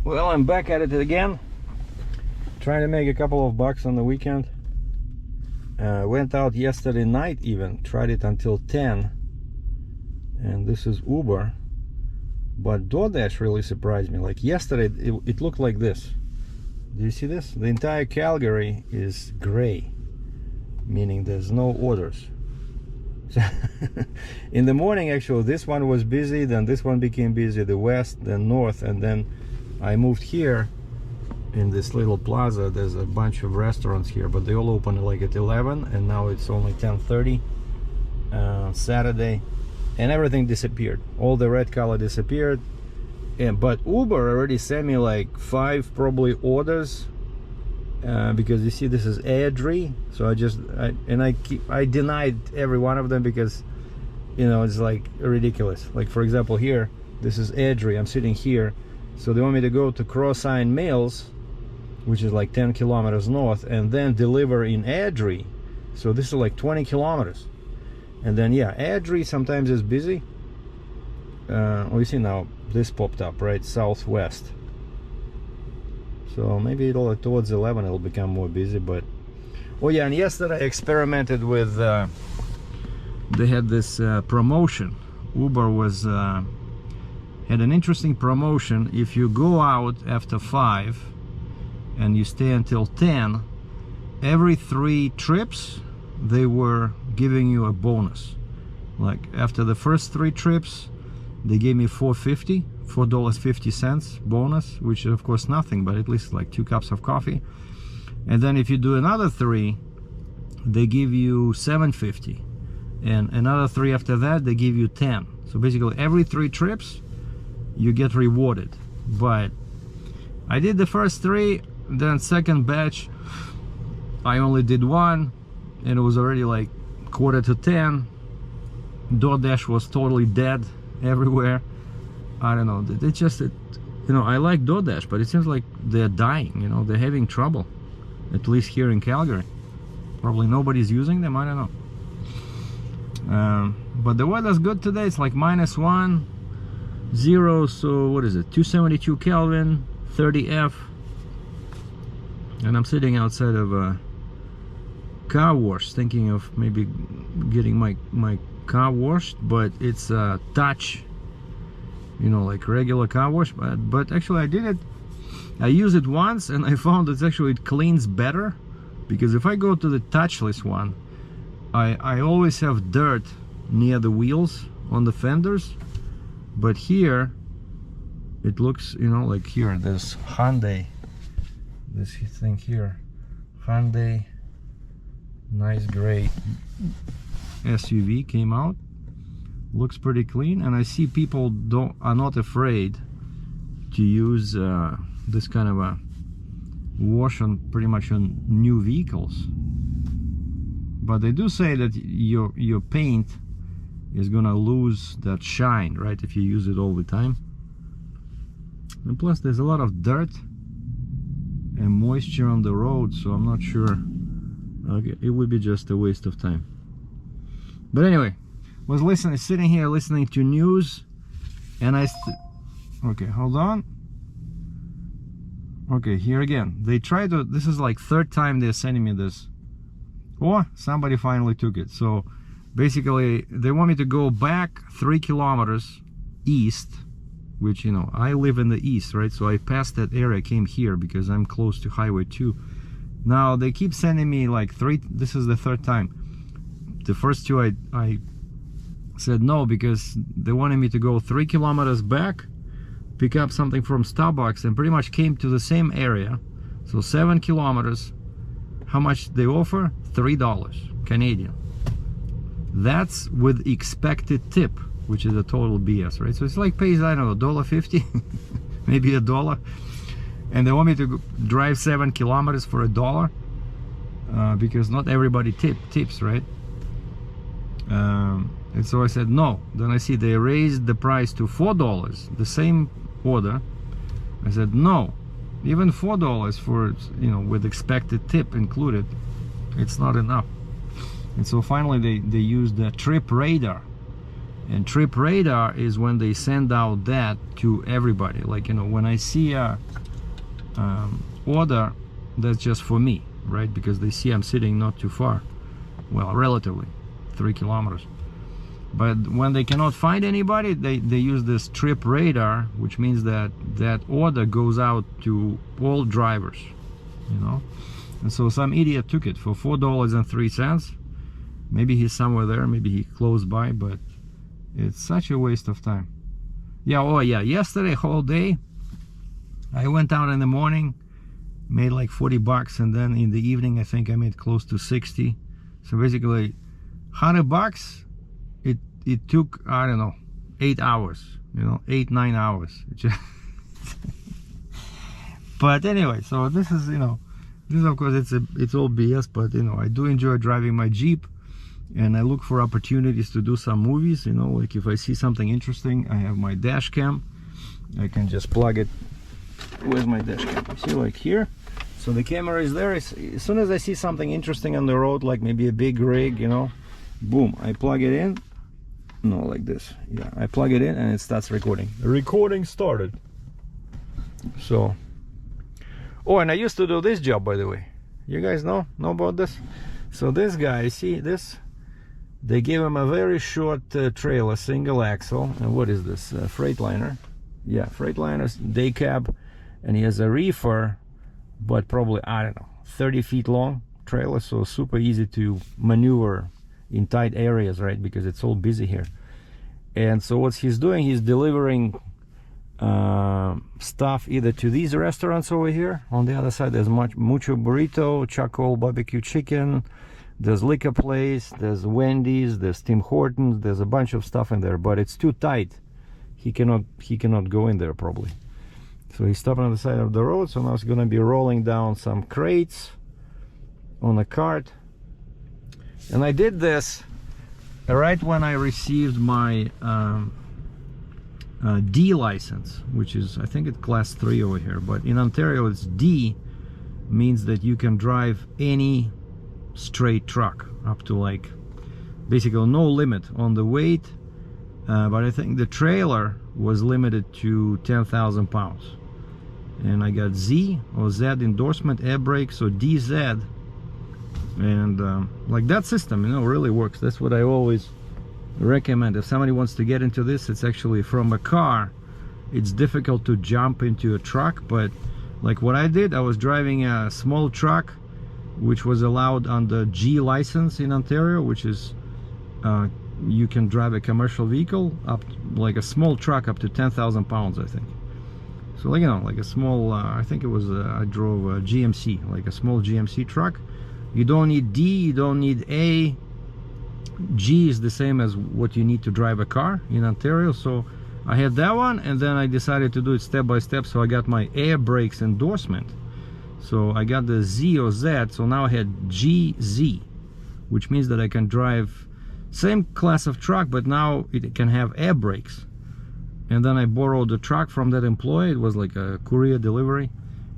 Well, I'm back at it again, trying to make a couple of bucks on the weekend. Went out yesterday night, even tried it until 10, and this is Uber, but DoorDash really surprised me. Like yesterday it looked like this. Do you see this? The entire Calgary is gray, meaning there's no orders. So in the morning, actually, this one was busy, then this one became busy, the west, then north, and then I moved here in this little plaza. There's a bunch of restaurants here, but they all open like at 11, and now it's only 10:30 Saturday, and everything disappeared. All the red color disappeared. But Uber already sent me like 5 probably orders, because you see this is Airdrie, so I denied every one of them because, you know, it's like ridiculous. Like for example, here this is Airdrie, I'm sitting here, so they want me to go to Cross-Sign Mills, which is like 10 kilometers north, and then deliver in Airdrie, so this is like 20 kilometers. And then yeah, Airdrie sometimes is busy. You see now this popped up, right, southwest, so maybe it'll towards 11 it'll become more busy. But oh yeah, and yesterday I experimented with they had this promotion. Uber was had an interesting promotion. If you go out after 5 and you stay until 10, every 3 trips they were giving you a bonus. Like after the first 3 trips they gave me $4.50 bonus, which is of course nothing, but at least like 2 cups of coffee. And then if you do another 3, they give you $7.50, and another 3 after that they give you 10. So basically every 3 trips you get rewarded. But I did the first 3, then second batch I only did 1, and it was already like 9:45. DoorDash was totally dead everywhere. I don't know, it's just that, you know, I like DoorDash, but it seems like they're dying, you know, they're having trouble, at least here in Calgary. Probably nobody's using them, I don't know. But the weather's good today. It's like -1, 0, so what is it, 272 Kelvin, 30 F, and I'm sitting outside of a car wash thinking of maybe getting my car washed, but it's a touch, you know, like regular car wash. But actually I used it once and I found it cleans better, because if I go to the touchless one, I always have dirt near the wheels on the fenders. But here it looks, you know, like here there's Hyundai, this thing here, Hyundai nice gray SUV came out, looks pretty clean. And I see people are not afraid to use this kind of a wash on pretty much on new vehicles, but they do say that your paint is gonna lose that shine, right, if you use it all the time. And plus there's a lot of dirt and moisture on the road, so I'm not sure, it would be just a waste of time. But anyway, was sitting here listening to news, and okay, hold on. Okay, here again, they try to, this is like 3rd time they're sending me this. Oh, somebody finally took it. So basically they want me to go back 3 kilometers east, which, you know, I live in the east, right? So I passed that area, came here because I'm close to Highway 2. Now they keep sending me like 3, this is the 3rd time. The first 2 I said no, because they wanted me to go 3 kilometers back, pick up something from Starbucks, and pretty much came to the same area. So 7 kilometers. How much they offer? $3 Canadian. That's with expected tip, which is a total BS, right? So it's like pays, I don't know, $1.50 maybe $1, and they want me to drive 7 kilometers for $1, because not everybody tips, right? And so I said no. Then I see they raised the price to $4, the same order. I said no, even $4 for, you know, with expected tip included, it's not enough. And so finally they used the trip radar, And trip radar is when they send out that to everybody. Like, you know, when I see a order, that's just for me, right? Because they see I'm sitting not too far, well, relatively 3 kilometers. But when they cannot find anybody, they use this trip radar, which means that that order goes out to all drivers, you know. And so some idiot took it for $4.03. Maybe he's somewhere there, maybe he close by, but it's such a waste of time. Yeah, oh yeah, yesterday whole day I went out in the morning, made like 40 bucks, and then in the evening I think I made close to 60. So basically 100 bucks. It took, I don't know, 8 hours, you know, 8-9 hours. But anyway, so this is, you know, this of course it's all BS, but you know, I do enjoy driving my Jeep, and I look for opportunities to do some movies, you know, like if I see something interesting, I have my dash cam, I can just plug it. Where's my dash cam? You see, like here, so the camera is there. As soon as I see something interesting on the road, like maybe a big rig, you know, boom, I plug it in. No, like this. Yeah, I plug it in and it starts recording. The recording started. So, oh, and I used to do this job, by the way. You guys know about this? So this guy, see this? They gave him a very short trailer, single axle. And what is this? Freightliner. Yeah, Freightliner day cab, and he has a reefer, but probably, I don't know, 30 feet long trailer, so super easy to maneuver in tight areas, right? Because it's all busy here. And so what he's doing, he's delivering stuff either to these restaurants over here. On the other side, there's Mucho Burrito, Charcoal Barbecue Chicken, there's Liquor Place, there's Wendy's, there's Tim Hortons, there's a bunch of stuff in there, but it's too tight. He cannot go in there probably. So he's stopping on the side of the road. So now he's gonna be rolling down some crates on a cart. And I did this right when I received my D license, which is, I think it's class 3 over here, but in Ontario it's D, means that you can drive any straight truck up to, like, basically no limit on the weight, but I think the trailer was limited to 10,000 pounds. And I got Z or Z endorsement, air brakes, so DZ. And like that system, you know, really works. That's what I always recommend. If somebody wants to get into this, it's actually from a car, it's difficult to jump into a truck. But like what I did, I was driving a small truck which was allowed under G license in Ontario, which is you can drive a commercial vehicle up, like a small truck up to 10,000 pounds, I think. So, like, you know, like a small I think it was I drove a GMC, like a small GMC truck. You don't need D, you don't need A. G is the same as what you need to drive a car in Ontario. So I had that one, and then I decided to do it step by step. So I got my air brakes endorsement. So I got the Z or Z. So now I had GZ, which means that I can drive same class of truck, but now it can have air brakes. And then I borrowed the truck from that employee. It was like a courier delivery.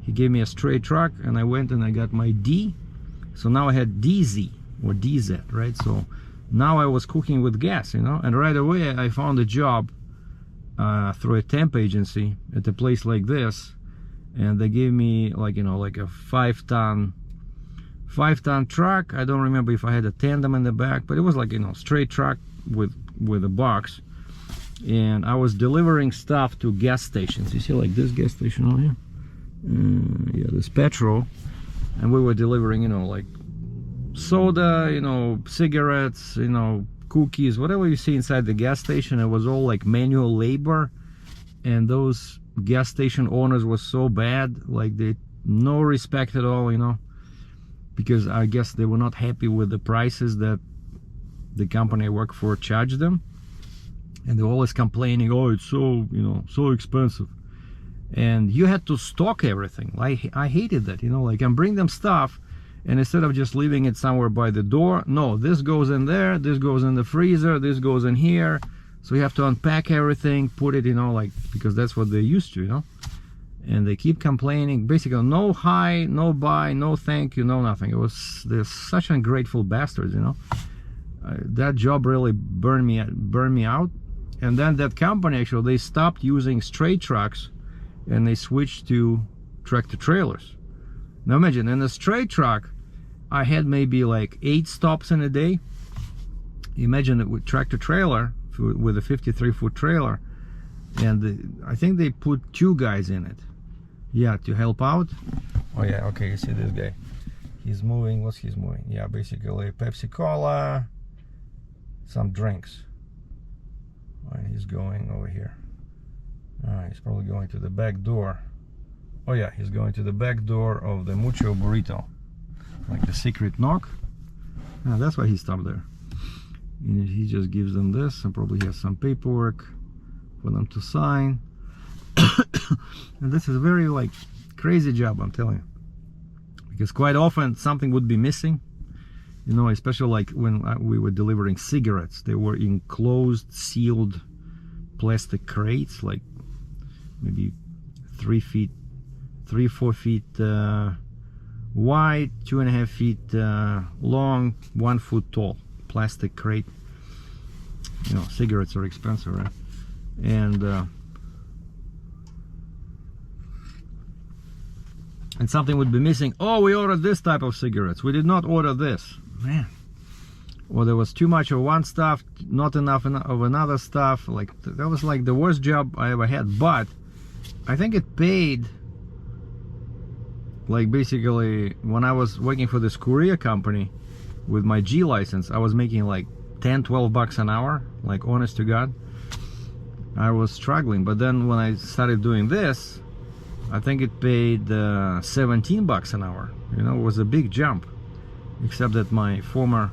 He gave me a straight truck, and I went and I got my D. So now I had DZ or DZ, right? So now I was cooking with gas, you know. And right away I found a job through a temp agency at a place like this, and they gave me, like, you know, like a 5-ton truck. I don't remember if I had a tandem in the back, but it was like, you know, straight truck with a box. And I was delivering stuff to gas stations. You see, like this gas station over here, yeah, this petrol. And we were delivering, you know, like soda, you know, cigarettes, you know, cookies, whatever you see inside the gas station. It was all like manual labor, and those gas station owners were so bad, like they no respect at all, you know, because I guess they were not happy with the prices that the company I work for charged them, and they're always complaining, oh, it's so, you know, so expensive. And you had to stock everything. I hated that, you know, like I'm bringing them stuff, and instead of just leaving it somewhere by the door, no, this goes in there, this goes in the freezer, this goes in here. So you have to unpack everything, put it, you know, like, because that's what they're used to, you know. And they keep complaining, basically no hi, no bye, no thank you, no nothing. It was, they're such ungrateful bastards, you know. That job really burned me out. And then that company, actually, they stopped using straight trucks and they switched to tractor trailers. Now imagine, in a straight truck, I had maybe like 8 stops in a day. Imagine it with tractor trailer, with a 53-foot trailer, and I think they put 2 guys in it, yeah, to help out. Oh yeah, okay, you see this guy, he's moving. What's he's moving? Yeah, basically Pepsi Cola, some drinks. And he's going over here. He's probably going to the back door. Oh yeah, he's going to the back door of the Mucho Burrito, like the secret knock. That's why he stopped there. And he just gives them this, and probably has some paperwork for them to sign. And this is a very like crazy job, I'm telling you, because quite often something would be missing, you know, especially like when we were delivering cigarettes. They were in closed, sealed plastic crates, like maybe 3 feet, 3-4 feet wide, 2.5 feet long, 1 foot tall plastic crate. You know, cigarettes are expensive, right? And something would be missing. Oh, we ordered this type of cigarettes, we did not order this, man. Or there was too much of one stuff, not enough of another stuff. Like, that was like the worst job I ever had. But I think it paid, like, basically when I was working for this courier company with my G license, I was making like 10-12 bucks an hour, like, honest to God. I was struggling. But then when I started doing this, I think it paid 17 bucks an hour. You know, it was a big jump. Except that my former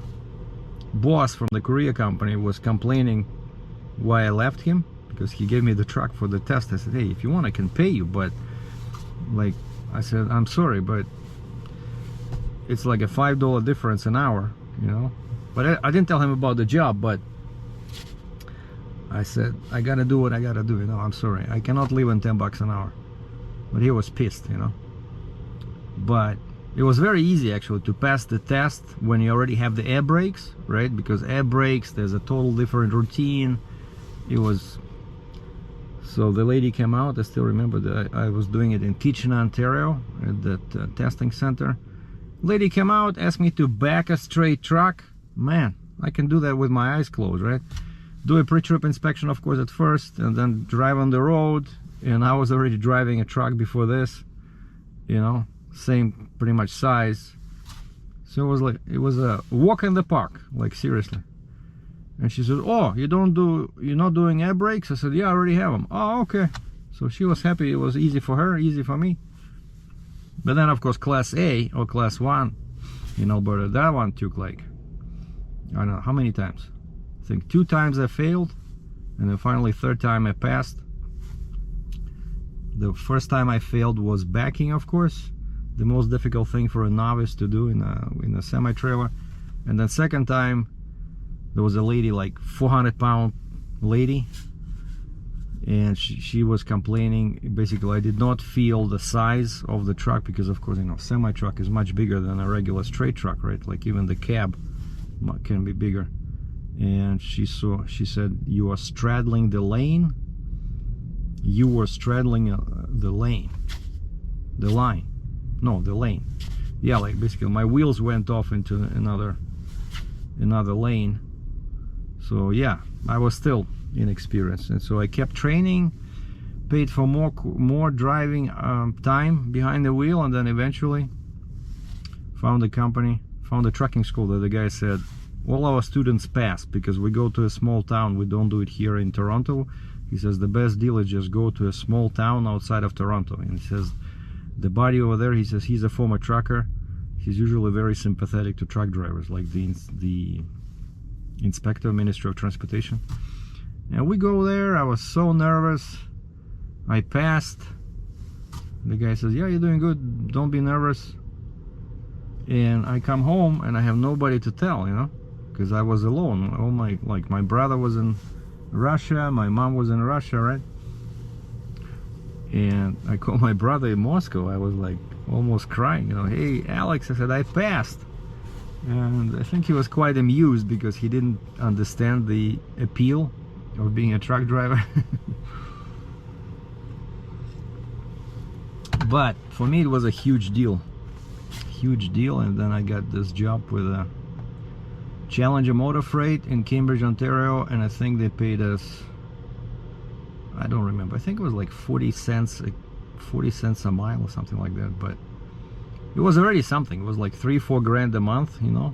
boss from the courier company was complaining why I left him, because he gave me the truck for the test. I said, hey, if you want I can pay you, but like, I said, I'm sorry, but it's like a $5 difference an hour, you know. But I didn't tell him about the job, but I said, I gotta do what I gotta do, you know. I'm sorry, I cannot live on 10 bucks an hour. But he was pissed, you know. But it was very easy actually to pass the test when you already have the air brakes, right? Because air brakes, there's a total different routine. It was, so the lady came out. I still remember that I was doing it in Kitchener, Ontario, at that testing center. Lady came out, asked me to back a straight truck. Man, I can do that with my eyes closed, right? Do a pre-trip inspection, of course, at first, and then drive on the road. And I was already driving a truck before this, you know, same pretty much size. So it was like, it was a walk in the park, like, seriously. And she said, oh, you're not doing air brakes? I said, yeah, I already have them. Oh, okay. So she was happy. It was easy for her, easy for me. But then, of course, class A or class 1 in Alberta, that one took like, I don't know how many times. I think 2 times I failed, and then finally 3rd time I passed. The first time I failed was backing, of course, the most difficult thing for a novice to do in a semi-trailer. And then 2nd time, there was a lady, like 400-pound lady, and she was complaining. Basically, I did not feel the size of the truck, because of course, you know, semi-truck is much bigger than a regular straight truck, right? Like, even the cab can be bigger. And she said, you are straddling the lane. You were straddling the line. No, the lane. Yeah, like, basically my wheels went off into another lane. So yeah, I was still inexperienced, and so I kept training, paid for more driving time behind the wheel, and then eventually found a trucking school that the guy said all our students pass, because we go to a small town. We don't do it here in Toronto. He says the best deal is just go to a small town outside of Toronto. And he says the buddy over there, he says he's a former trucker. He's usually very sympathetic to truck drivers, like the inspector, Ministry of Transportation. And we go there. I was so nervous. I passed. The guy says, yeah, you're doing good, don't be nervous. And I come home and I have nobody to tell, you know, because I was alone. All my brother was in Russia, my mom was in Russia, right? And I called my brother in Moscow. I was like almost crying, you know, hey Alex, I said I passed. And I think he was quite amused, because he didn't understand the appeal of being a truck driver. But for me it was a huge deal, and then I got this job with a Challenger Motor Freight in Cambridge, Ontario, and I think they paid us, I don't remember, I think it was like 40 cents a mile or something like that, but it was already something. It was like 3-4 grand a month, you know.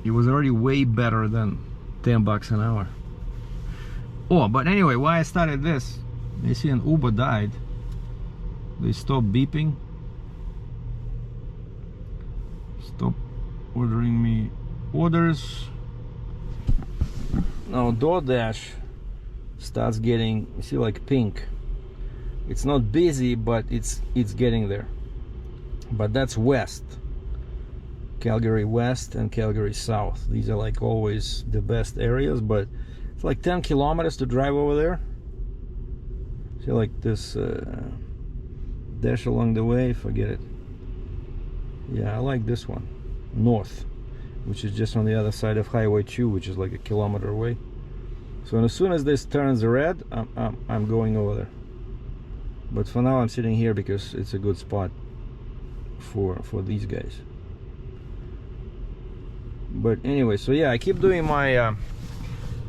It was already way better than 10 bucks an hour. Oh, but anyway, why I started this, you see an Uber died. They stopped beeping, stop ordering me orders. Now DoorDash starts getting, you see, like pink. It's not busy, but it's getting there. But that's west, Calgary West and Calgary South. These are like always the best areas, but it's like 10 kilometers to drive over there. See, like this dash along the way, forget it. Yeah, I like this one, north, which is just on the other side of Highway 2, which is like a kilometer away. So as soon as this turns red, I'm going over there. But for now I'm sitting here because it's a good spot for these guys. But anyway, so yeah, I keep doing my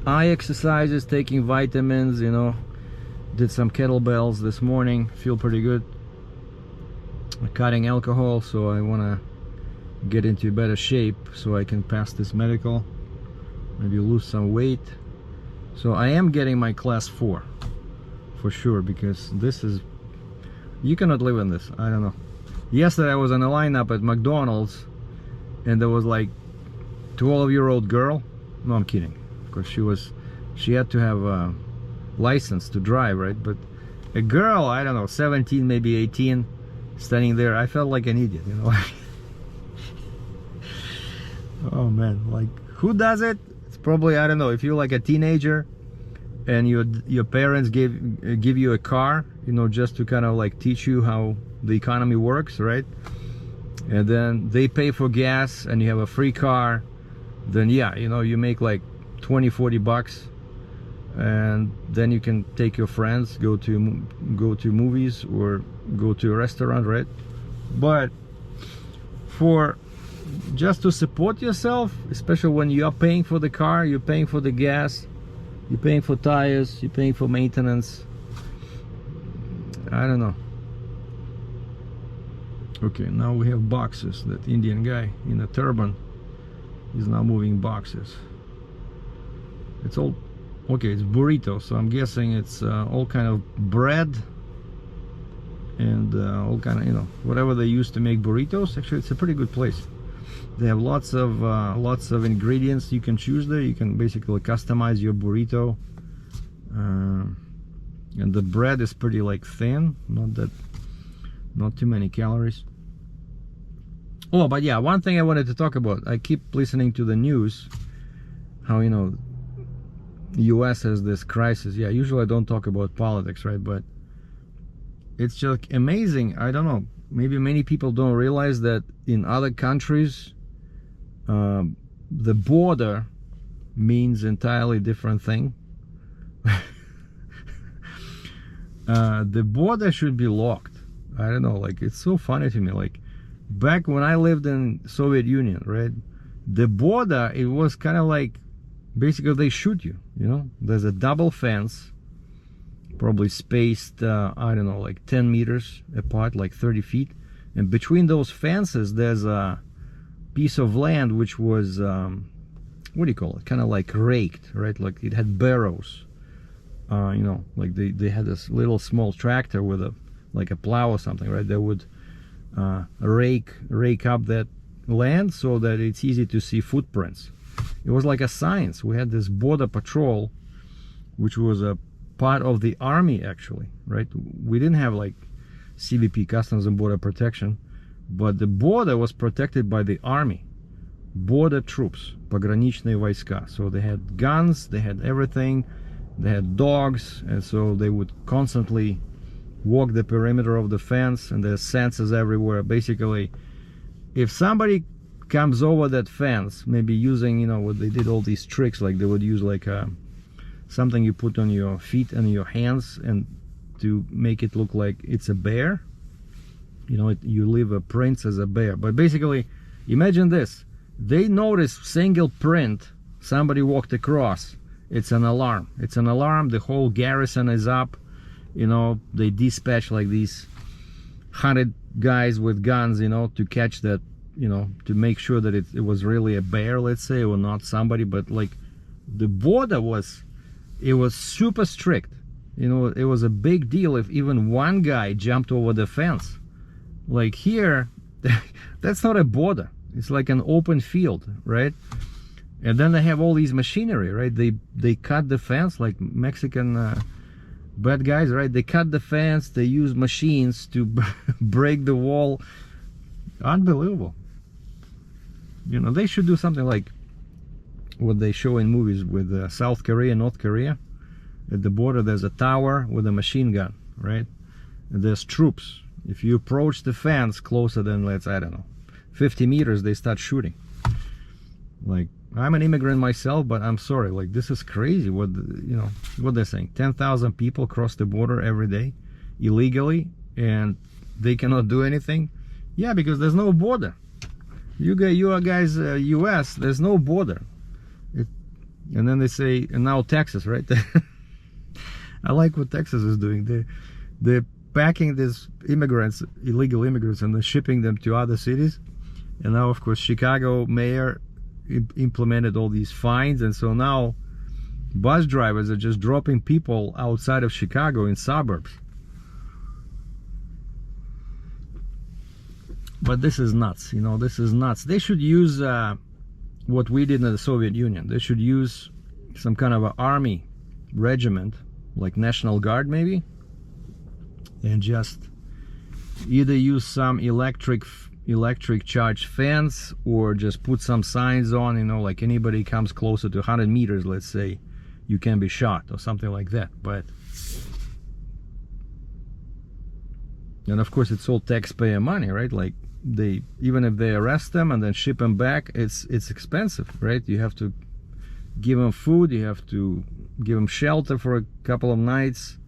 eye exercises, taking vitamins, you know. Did some kettlebells this morning, feel pretty good. Cutting alcohol, so I want to get into better shape so I can pass this medical, maybe lose some weight. So I am getting my class 4 for sure, because this is, you cannot live in this. I don't know. Yesterday I was in a lineup at McDonald's and there was like 12-year-old girl. No, I'm kidding, because she had to have a license to drive, right? But a girl, I don't know, 17, maybe 18, standing there, I felt like an idiot, you know. Oh man, like, who does it? It's probably, I don't know, if you're like a teenager and your parents give you a car, you know, just to kind of like teach you how the economy works, right? And then they pay for gas and you have a free car, then yeah, you know, you make like 20-40 bucks, and then you can take your friends, go to movies or go to a restaurant, right? But for just to support yourself, especially when you are paying for the car, you're paying for the gas, you're paying for tires, you're paying for maintenance, I don't know. Okay, now we have boxes. That Indian guy in a turban is now moving boxes. It's all okay, it's burrito, so I'm guessing it's all kind of bread and all kind of, you know, whatever they use to make burritos. Actually, it's a pretty good place. They have lots of ingredients you can choose there. You can basically customize your burrito, and the bread is pretty like thin, not too many calories. Oh, but yeah, one thing I wanted to talk about, I keep listening to the news, how, you know, US has this crisis. Yeah, usually I don't talk about politics, right? But it's just amazing. I don't know, maybe many people don't realize that in other countries the border means entirely different thing. The border should be locked. I don't know, like, it's so funny to me. Like, back when I lived in Soviet Union, right, the border, it was kind of like, basically they shoot you, you know. There's a double fence, probably spaced I don't know, like 10 meters apart, like 30 feet, and between those fences there's a piece of land which was what do you call it, kind of like raked, right? Like it had barrows, you know, like they had this little small tractor with a, like a plow or something, right? They would rake up that land so that it's easy to see footprints. It was like a science. We had this border patrol, which was a part of the army, actually, right? We didn't have like CBP, Customs and Border Protection, but the border was protected by the army, border troops, пограничные войска. So they had guns, they had everything, they had dogs, and so they would constantly walk the perimeter of the fence, and there's sensors everywhere. Basically, if somebody comes over that fence, maybe using, you know, what they did all these tricks, like they would use like something you put on your feet and your hands and to make it look like it's a bear. You know, you leave a print as a bear. But basically, imagine this. They notice single print, somebody walked across. It's an alarm. It's an alarm. The whole garrison is up. You know, they dispatch like these 100 guys with guns, you know, to catch that, you know, to make sure that it was really a bear, let's say, or not somebody. But like the border was, it was super strict. You know, it was a big deal if even one guy jumped over the fence. Like here, that's not a border. It's like an open field, right? And then they have all these machinery, right? They cut the fence, like Mexican bad guys, right? They cut the fence. They use machines to break the wall. Unbelievable. You know, they should do something like what they show in movies with South Korea, North Korea. At the border, there's a tower with a machine gun, right? And there's troops. If you approach the fence closer than, let's, I don't know, 50 meters, they start shooting. Like, I'm an immigrant myself, but I'm sorry, like, this is crazy. What, you know, what they're saying, 10,000 people cross the border every day illegally, and they cannot do anything. Yeah, because there's no border. You guys, US, there's no border. And then they say, and now Texas, right? I like what Texas is doing. They're packing these immigrants, illegal immigrants, and they're shipping them to other cities. And now, of course, Chicago mayor implemented all these fines, and so now bus drivers are just dropping people outside of Chicago in suburbs. But this is nuts, you know, this is nuts. They should use what we did in the Soviet Union. They should use some kind of an army regiment, like National Guard maybe, and just either use some electric charge fence, or just put some signs on, you know, like anybody comes closer to 100 meters, let's say, you can be shot, or something like that. But, and of course it's all taxpayer money, right? Like, they, even if they arrest them and then ship them back, it's expensive, right? You have to give them food, you have to give them shelter for a couple of nights.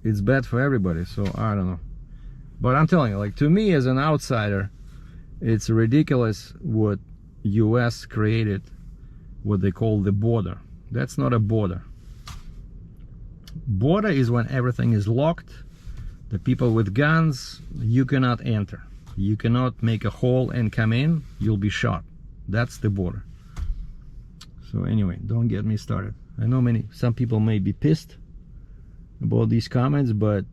It's bad for everybody. So I don't know, but I'm telling you, like, to me as an outsider, it's ridiculous what US created, what they call the border. That's not a border. Border is when everything is locked. The people with guns, you cannot enter. You cannot make a hole and come in. You'll be shot. That's the border. So anyway, don't get me started. I know some people may be pissed about these comments, but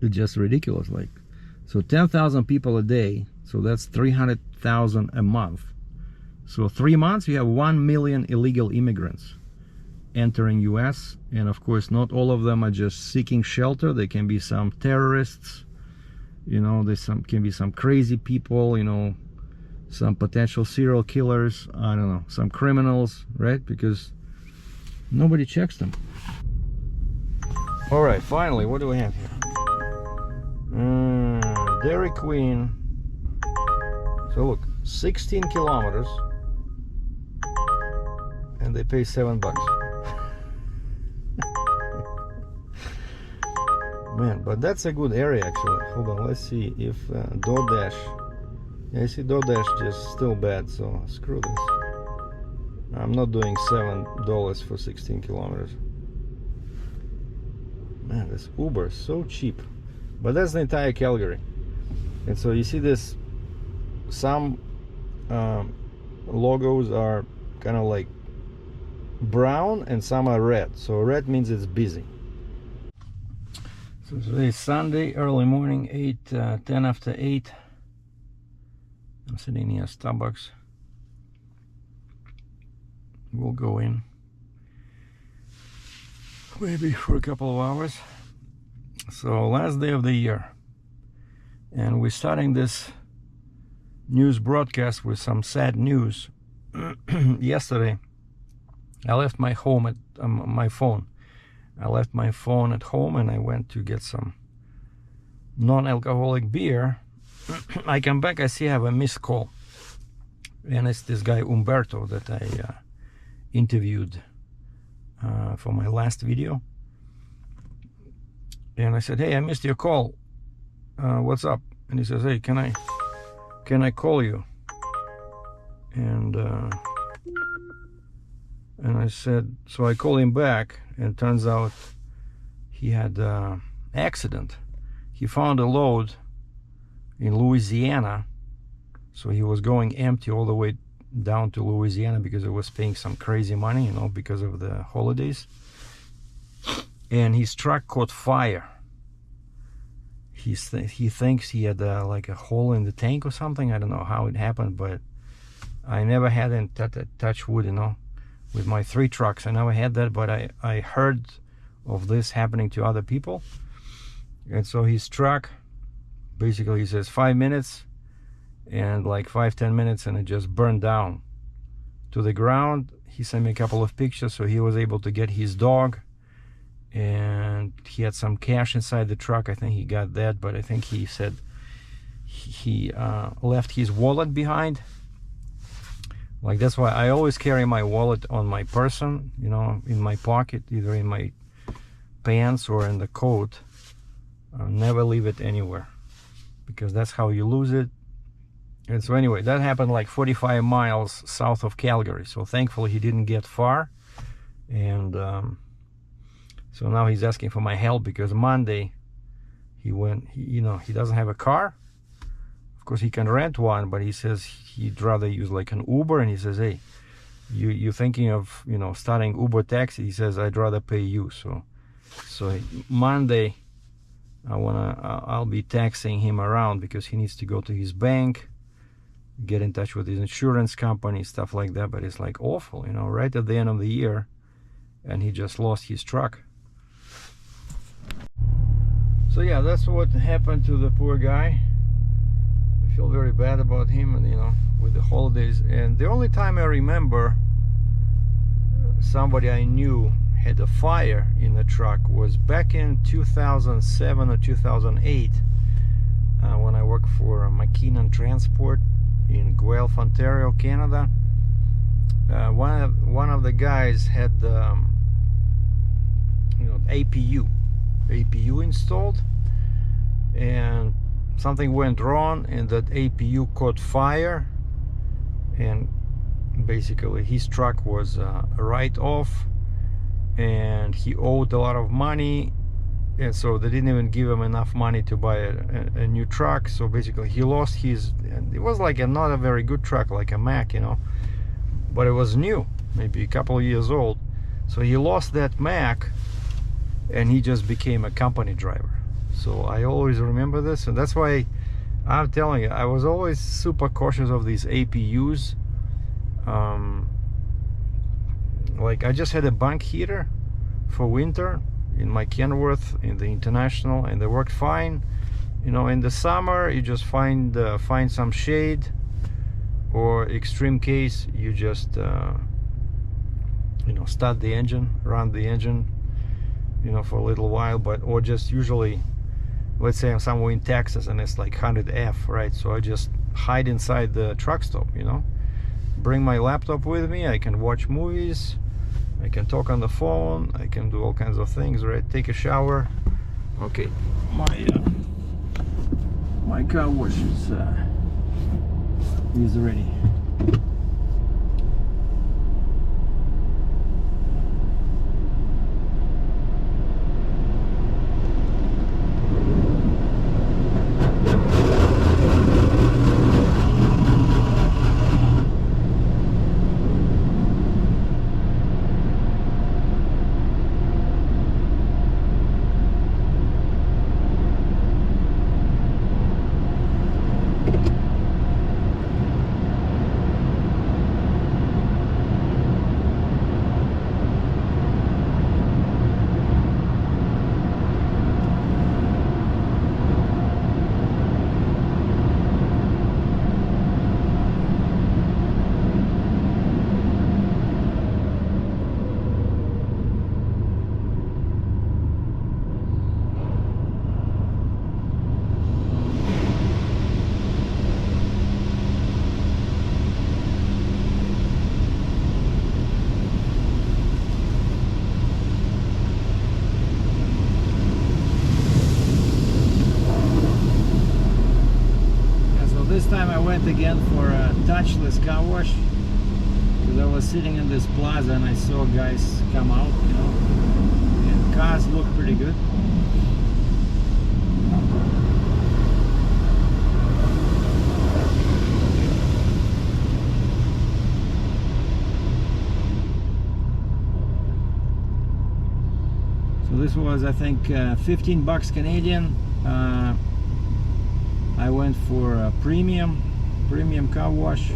it's just ridiculous. Like, so 10,000 people a day, so that's 300,000 a month. So 3 months you have 1 million illegal immigrants entering US, and of course not all of them are just seeking shelter. There can be some terrorists, you know, can be some crazy people, you know, some potential serial killers, I don't know, some criminals, right? Because nobody checks them. All right, finally, what do we have here? Dairy Queen. So look, 16 kilometers, and they pay $7. Man, but that's a good area actually. Hold on, let's see if DoorDash. Yeah, I see DoorDash just still bad, so screw this. I'm not doing $7 for 16 kilometers. Man, this Uber is so cheap. But that's the entire Calgary. And so you see this, some logos are kind of like brown and some are red. So red means it's busy. So today is Sunday, early morning, 10 after 8. I'm sitting near Starbucks. We'll go in maybe for a couple of hours. So last day of the year, and we're starting this news broadcast with some sad news. Yesterday I left my home at my phone. I left my phone at home and I went to get some non-alcoholic beer, I come back, I see I have a missed call, and it's this guy Umberto that I interviewed for my last video. And I said, hey, I missed your call, what's up? And he says, hey, can I call you? And I said, so I call him back, and turns out he had accident. He found a load in Louisiana, so he was going empty all the way down to Louisiana because it was paying some crazy money, you know, because of the holidays. And his truck caught fire. He thinks he had like a hole in the tank or something. I don't know how it happened, but I never had in touch wood, you know, with my 3 trucks. I never had that, but I heard of this happening to other people. And so his truck, basically, he says 5 minutes, and like 5-10 minutes, and it just burned down to the ground. He sent me a couple of pictures, so he was able to get his dog, and he had some cash inside the truck. I think he got that, but I think he said he left his wallet behind. Like, that's why I always carry my wallet on my person, you know, in my pocket, either in my pants or in the coat. I'll never leave it anywhere, because that's how you lose it. And so anyway, that happened like 45 miles south of Calgary, so thankfully he didn't get far. And so now he's asking for my help, because Monday you know, he doesn't have a car. Of course he can rent one, but he says he'd rather use like an Uber. And he says, hey, you thinking of, you know, starting Uber taxi? He says, I'd rather pay you. So Monday I'll be taxiing him around, because he needs to go to his bank, get in touch with his insurance company, stuff like that. But it's like awful, you know, right at the end of the year, and he just lost his truck. So yeah, that's what happened to the poor guy. I feel very bad about him, and you know, with the holidays. And the only time I remember somebody I knew had a fire in the truck was back in 2007 or 2008, when I worked for McKinnon Transport in Guelph, Ontario, Canada. One of the guys had you know, APU installed, and something went wrong, and that APU caught fire, and basically his truck was a write-off, and he owed a lot of money, and so they didn't even give him enough money to buy a new truck. So basically he lost his, and it was like not a very good truck, like a Mack, you know, but it was new, maybe a couple of years old. So he lost that Mack, and he just became a company driver. So I always remember this, and that's why I'm telling you, I was always super cautious of these APUs. Like, I just had a bunk heater for winter in my Kenworth in the International, and they worked fine. You know, in the summer you just find some shade, or extreme case you just you know, start the engine, run the engine, you know, for a little while. But or just usually, let's say I'm somewhere in Texas and it's like 100F, right? So I just hide inside the truck stop, you know, bring my laptop with me, I can watch movies, I can talk on the phone, I can do all kinds of things, right? Take a shower. Okay, my car wash is ready. time I went again for a touchless car wash, because I was sitting in this plaza and I saw guys come out, you know, and cars look pretty good. So this was, I think, 15 bucks Canadian. I went for a premium car wash.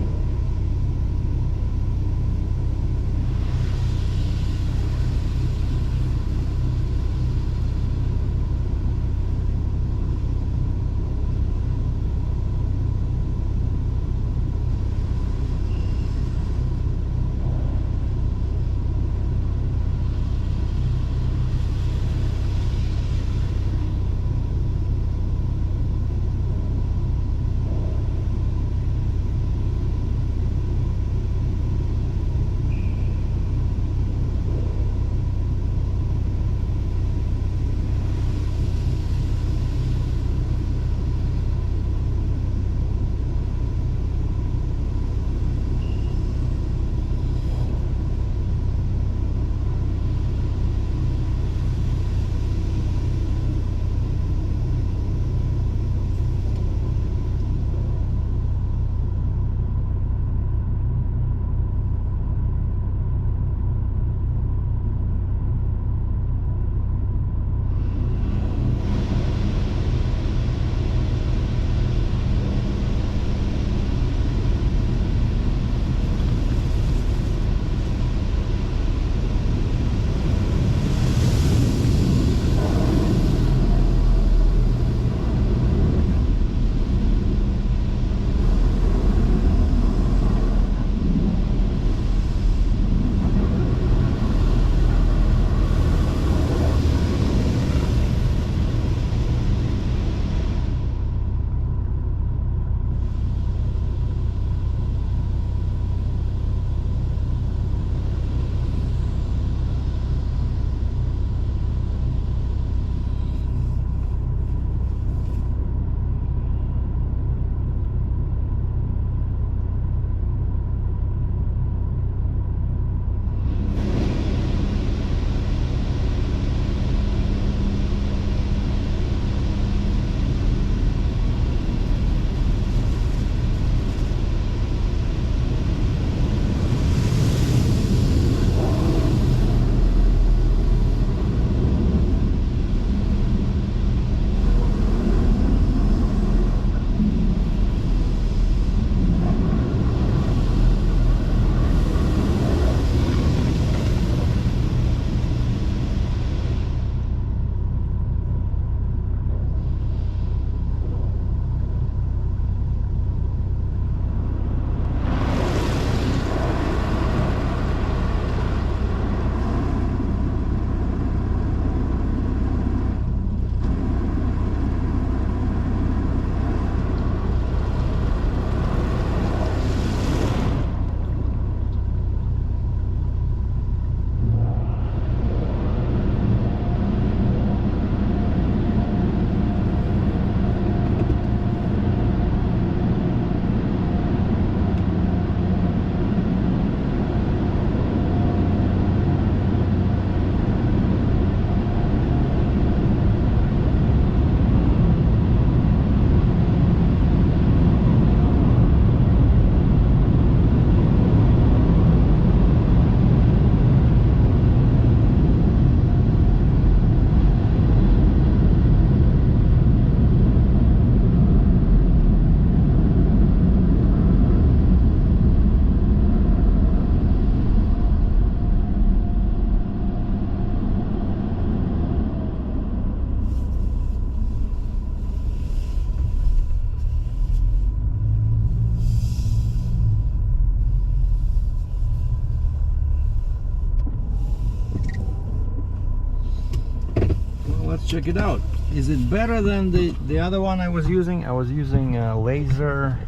check it out. Is it better than the other one I was using? I was using a laser,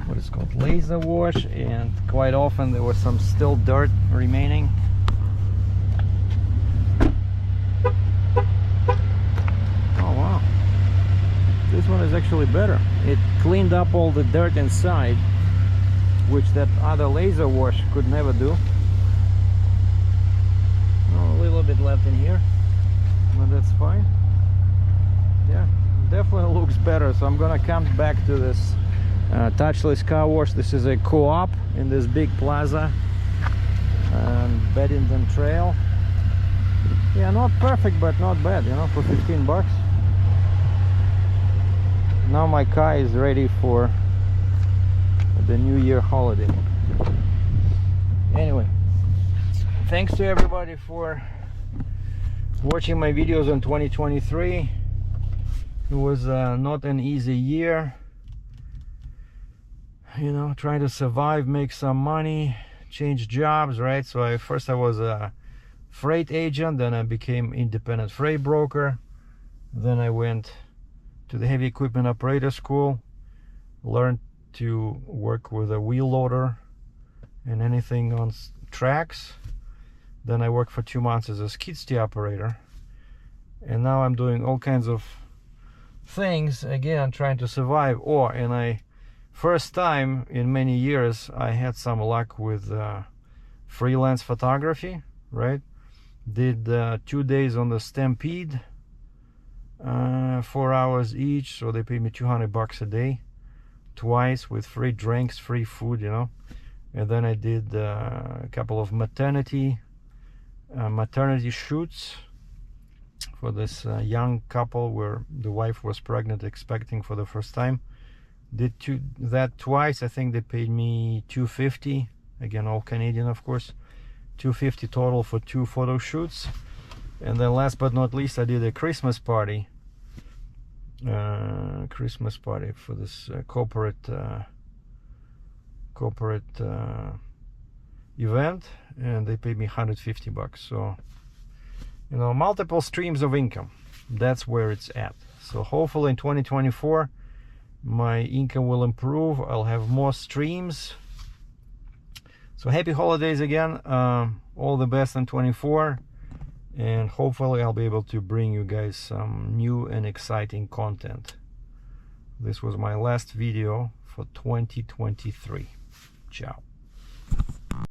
what is it called, laser wash, and quite often there was some still dirt remaining. Oh wow, This one is actually better. It cleaned up all the dirt inside, which that other laser wash could never do. Oh, a little bit left in here, but that's fine. Yeah, definitely looks better. So I'm gonna come back to this touchless car wash. This is a co-op in this big plaza, Beddington Trail. Yeah, not perfect, but not bad, you know, for 15 bucks. Now my car is ready for the New Year holiday. Anyway, thanks to everybody for watching my videos in 2023. It was not an easy year, you know, trying to survive, make some money, change jobs, right? So first I was a freight agent, then I became independent freight broker, then I went to the heavy equipment operator school, learned to work with a wheel loader and anything on tracks. Then I worked for 2 months as a skid steer operator, and now I'm doing all kinds of things again, trying to survive. First time in many years I had some luck with freelance photography, right? Did 2 days on the Stampede, 4 hours each, so they paid me 200 bucks a day, twice, with free drinks, free food, you know. And then I did a couple of maternity shoots for this young couple where the wife was pregnant, expecting for the first time. Did that twice. I think they paid me $250, again all Canadian of course, $250 total for 2 photo shoots. And then last but not least, I did a Christmas party for this corporate event, and they paid me 150 bucks. So, you know, multiple streams of income, that's where it's at. So hopefully in 2024 my income will improve, I'll have more streams. So happy holidays again, all the best in 24, and hopefully I'll be able to bring you guys some new and exciting content. This was my last video for 2023. Ciao.